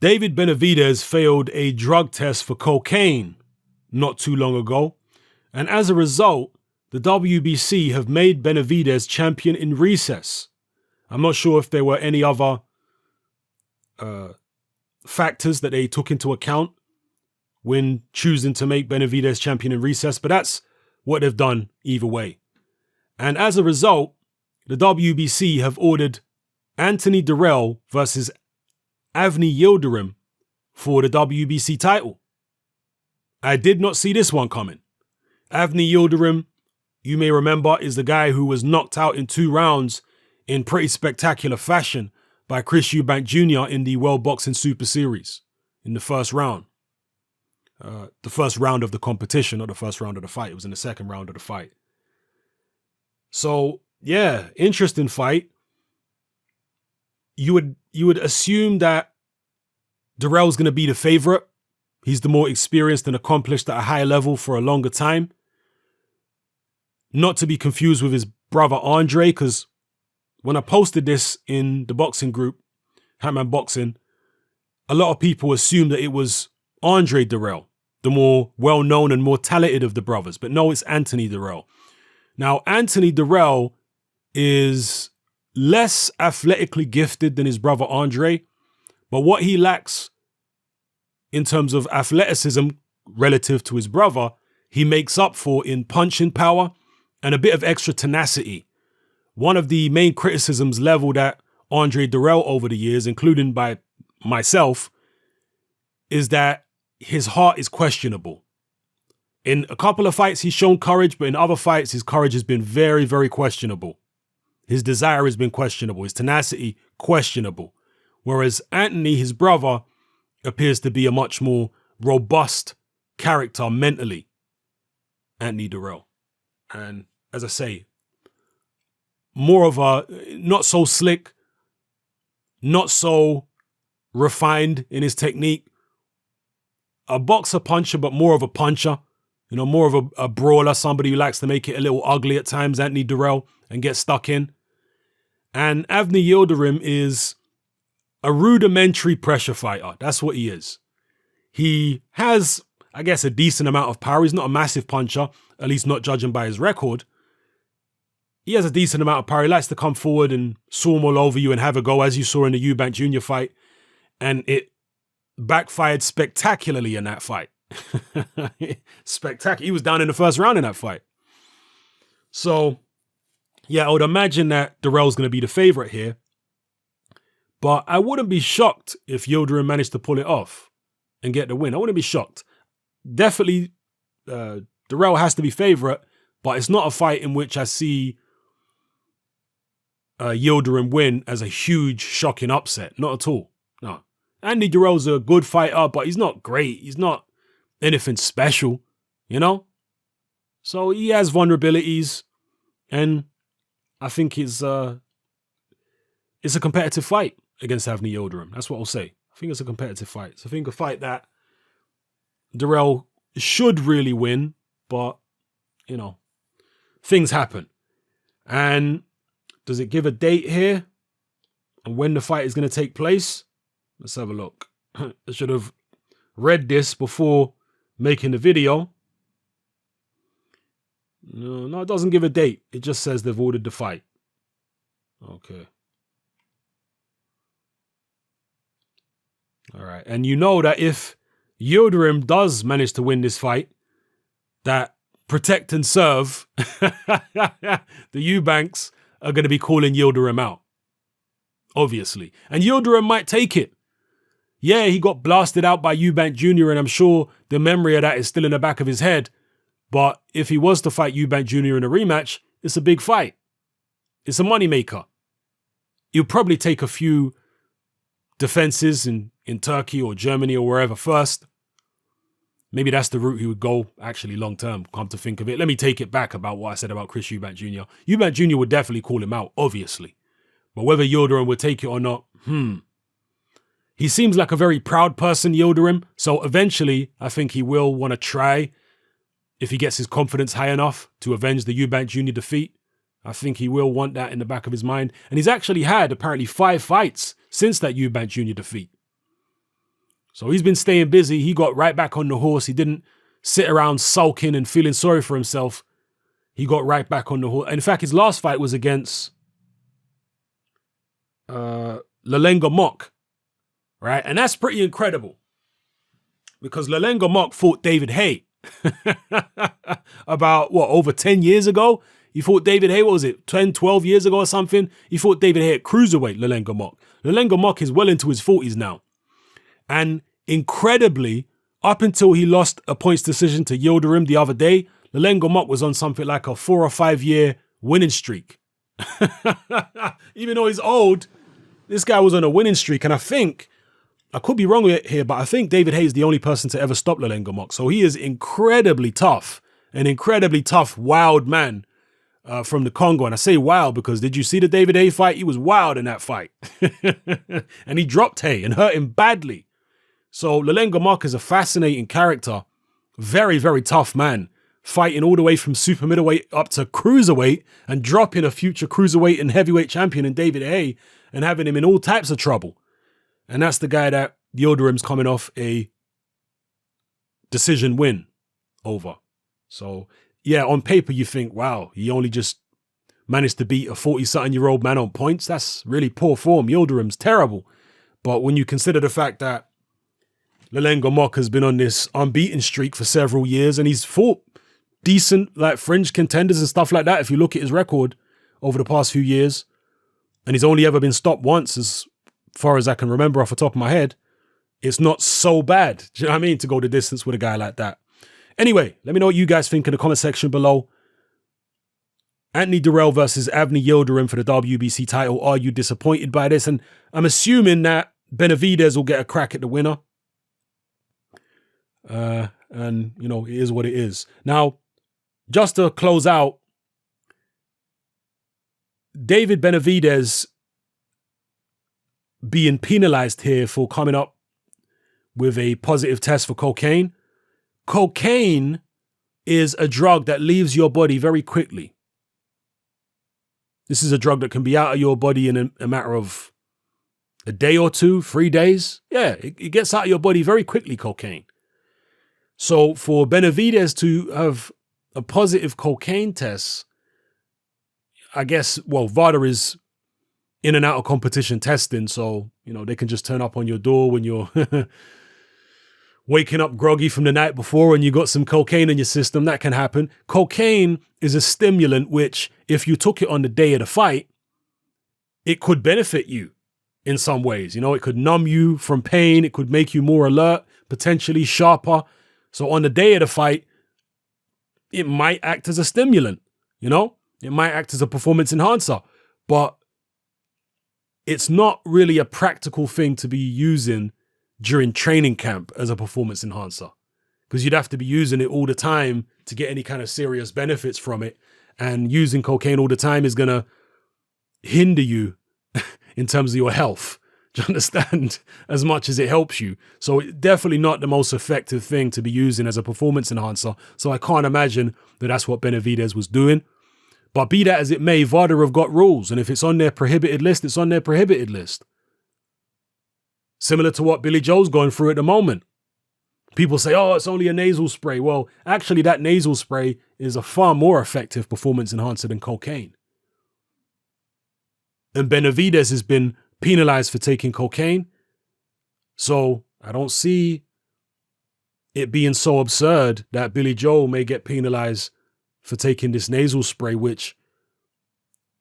David Benavidez failed a drug test for cocaine not too long ago, and as a result, the WBC have made Benavidez champion in recess. I'm not sure if there were any other factors that they took into account when choosing to make Benavidez champion in recess, but that's what they've done either way. And as a result, the WBC have ordered Anthony Dirrell versus Avni Yildirim for the WBC title. I did not see this one coming. Avni Yildirim, you may remember, is the guy who was knocked out in 2 rounds in pretty spectacular fashion by Chris Eubank Jr. in the World Boxing Super Series in the first round. The first round of the competition, not the first round of the fight. It was in the second round of the fight. So, yeah, interesting fight. You would assume that Dirrell's going to be the favorite. He's the more experienced and accomplished at a high level for a longer time. Not to be confused with his brother Andre, because when I posted this in the boxing group, Hatman Boxing, a lot of people assumed that it was Andre Dirrell, the more well-known and more talented of the brothers. But no, it's Anthony Dirrell. Now, Anthony Dirrell is less athletically gifted than his brother Andre, but what he lacks in terms of athleticism relative to his brother, he makes up for in punching power and a bit of extra tenacity. One of the main criticisms leveled at Andre Dirrell over the years, including by myself, is that his heart is questionable. In a couple of fights, he's shown courage, but in other fights, his courage has been very, very questionable. His desire has been questionable. His tenacity, questionable. Whereas Anthony, his brother, appears to be a much more robust character mentally. Anthony Dirrell. And as I say, more of a, not so slick, not so refined in his technique. A boxer puncher, but more of a puncher. You know, more of a brawler, somebody who likes to make it a little ugly at times, Anthony Dirrell, and get stuck in. And Avni Yildirim is a rudimentary pressure fighter. That's what he is. He has, I guess, a decent amount of power. He's not a massive puncher, at least not judging by his record. He has a decent amount of power. He likes to come forward and swarm all over you and have a go, as you saw in the Eubank Jr. fight. And it backfired spectacularly in that fight. Spectacular. He was down in the first round in that fight. So, yeah, I would imagine that Dirrell's going to be the favorite here. But I wouldn't be shocked if Yildirim managed to pull it off and get the win. I wouldn't be shocked. Definitely, Dirrell has to be favorite, but it's not a fight in which I see Yildirim win as a huge, shocking upset. Not at all. No. Andy Dirrell's a good fighter, but he's not great. He's not anything special, you know? So he has vulnerabilities, and I think it's a competitive fight against Avni Yildirim. That's what I'll say. I think it's a competitive fight. So I think a fight that Dirrell should really win, but, you know, things happen. And does it give a date here and when the fight is going to take place? Let's have a look. I should have read this before making the video. No, it doesn't give a date. It just says they've ordered the fight. Okay. All right. And you know that if Yildirim does manage to win this fight, that protect and serve, the Eubanks are going to be calling Yildirim out. Obviously. And Yildirim might take it. Yeah, he got blasted out by Eubank Jr. and I'm sure the memory of that is still in the back of his head. But if he was to fight Eubank Jr. in a rematch, it's a big fight. It's a moneymaker. He'll probably take a few defenses in Turkey or Germany or wherever first. Maybe that's the route he would go actually long term, come to think of it. Let me take it back about what I said about Chris Eubank Jr. Eubank Jr. would definitely call him out, obviously. But whether Yildirim would take it or not, He seems like a very proud person, Yildirim. So eventually, I think he will want to try, if he gets his confidence high enough, to avenge the Eubank Jr. defeat. I think he will want that in the back of his mind. And he's actually had apparently 5 fights since that Eubank Jr. defeat. So he's been staying busy. He got right back on the horse. He didn't sit around sulking and feeling sorry for himself. He got right back on the horse. In fact, his last fight was against Lalenga Mock, right? And that's pretty incredible because Lalenga Mock fought David Haye about, over 10 years ago? He fought David Haye, what was it, 10, 12 years ago or something? He fought David Haye at cruiserweight, Lalenga Mock. Lalenga Mock is well into his 40s now. And incredibly, up until he lost a points decision to Yildirim the other day, Lalenga Mock was on something like a 4 or 5 year winning streak. Even though he's old, this guy was on a winning streak. And I think, I could be wrong here, but I think David Haye is the only person to ever stop Lalenga Mock. So he is incredibly tough, an incredibly tough, wild man from the Congo. And I say wild because did you see the David Haye fight? He was wild in that fight. And he dropped Haye and hurt him badly. So Lalenga Mock is a fascinating character. Very, very tough man. Fighting all the way from super middleweight up to cruiserweight and dropping a future cruiserweight and heavyweight champion in David Haye and having him in all types of trouble. And that's the guy that Yildirim's coming off a decision win over. So, yeah, on paper you think, wow, he only just managed to beat a 40-something-year-old man on points. That's really poor form. Yildirim's terrible. But when you consider the fact that Lalenga Mock has been on this unbeaten streak for several years and he's fought decent, like, fringe contenders and stuff like that, if you look at his record over the past few years, and he's only ever been stopped once as far as I can remember off the top of my head, it's not so bad. Do you know what I mean? To go the distance with a guy like that. Anyway, let me know what you guys think in the comment section below. Anthony Dirrell versus Avni Yildirim for the WBC title. Are you disappointed by this? And I'm assuming that Benavidez will get a crack at the winner. And, you know, it is what it is. Now, just to close out, David Benavidez being penalized here for coming up with a positive test for cocaine. Cocaine is a drug that leaves your body very quickly. This is a drug that can be out of your body in a matter of a day or two, 3 days. Yeah, it gets out of your body very quickly, cocaine. So for Benavidez to have a positive cocaine test, I guess, well, VADA is in and out of competition testing. So, you know, they can just turn up on your door when you're waking up groggy from the night before and you got some cocaine in your system. That can happen. Cocaine is a stimulant which, if you took it on the day of the fight, it could benefit you in some ways. You know, it could numb you from pain. It could make you more alert, potentially sharper. So on the day of the fight, it might act as a stimulant, you know? It might act as a performance enhancer, but it's not really a practical thing to be using during training camp as a performance enhancer, because you'd have to be using it all the time to get any kind of serious benefits from it. And using cocaine all the time is going to hinder you in terms of your health. Do you understand? As much as it helps you. So it's definitely not the most effective thing to be using as a performance enhancer. So I can't imagine that that's what Benavidez was doing. But be that as it may, VADA have got rules. And if it's on their prohibited list, it's on their prohibited list. Similar to what Billy Joe's going through at the moment. People say, oh, it's only a nasal spray. Well, actually, that nasal spray is a far more effective performance enhancer than cocaine. And Benavidez has been penalized for taking cocaine. So I don't see it being so absurd that Billy Joe may get penalized for taking this nasal spray, which,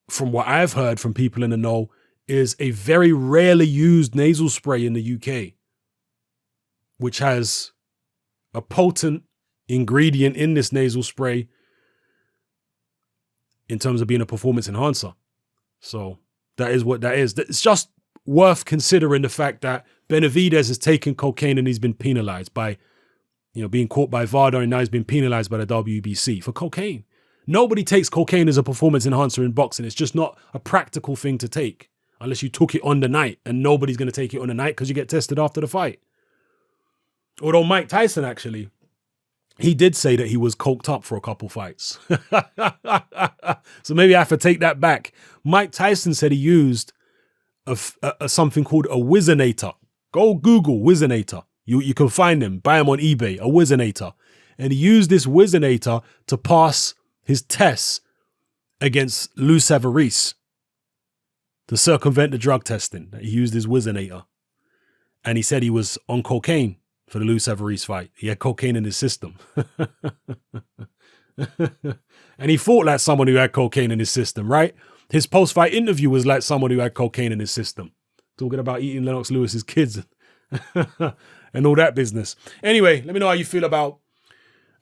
from what I've heard from people in the know, is a very rarely used nasal spray in the UK, which has a potent ingredient in this nasal spray in terms of being a performance enhancer. So that is what that is. It's just worth considering the fact that Benavidez has taken cocaine and he's been penalized by, you know, being caught by VADA, and now he's been penalized by the WBC for cocaine. Nobody takes cocaine as a performance enhancer in boxing. It's just not a practical thing to take unless you took it on the night, and nobody's going to take it on the night because you get tested after the fight. Although Mike Tyson, actually, he did say that he was coked up for a couple fights. So maybe I have to take that back. Mike Tyson said he used something called a Whizzinator. Go Google Whizzinator. You can find him, buy him on eBay, a Wizinator. And he used this Wizinator to pass his tests against Lou Savarese to circumvent the drug testing. He used his Wizinator. And he said he was on cocaine for the Lou Savarese fight. He had cocaine in his system. And he fought like someone who had cocaine in his system, right? His post-fight interview was like someone who had cocaine in his system. Talking about eating Lennox Lewis's kids and all that business. Anyway, let me know how you feel about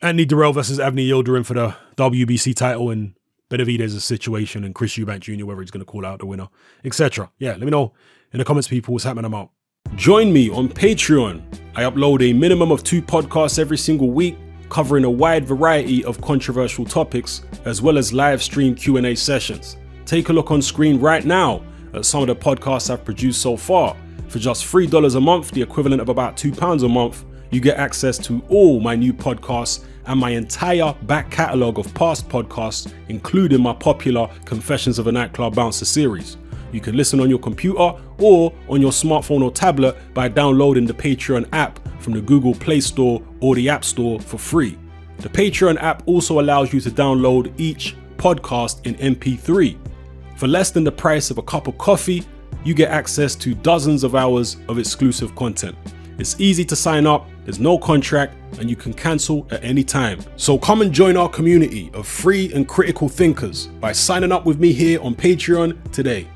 Anthony Dirrell versus Avni Yildirim for the WBC title and Benavidez's situation and Chris Eubank Jr., whether he's going to call out the winner, etc. Yeah, let me know in the comments, people, what's happening. I'm out. Join me on Patreon. I upload a minimum of 2 podcasts every single week, covering a wide variety of controversial topics, as well as live stream Q&A sessions. Take a look on screen right now at some of the podcasts I've produced so far. For just $3 a month, the equivalent of about £2 a month, you get access to all my new podcasts and my entire back catalogue of past podcasts, including my popular Confessions of a Nightclub Bouncer series. You can listen on your computer or on your smartphone or tablet by downloading the Patreon app from the Google Play Store or the App Store for free. The Patreon app also allows you to download each podcast in MP3. For less than the price of a cup of coffee, you get access to dozens of hours of exclusive content. It's easy to sign up, there's no contract, and you can cancel at any time. So come and join our community of free and critical thinkers by signing up with me here on Patreon today.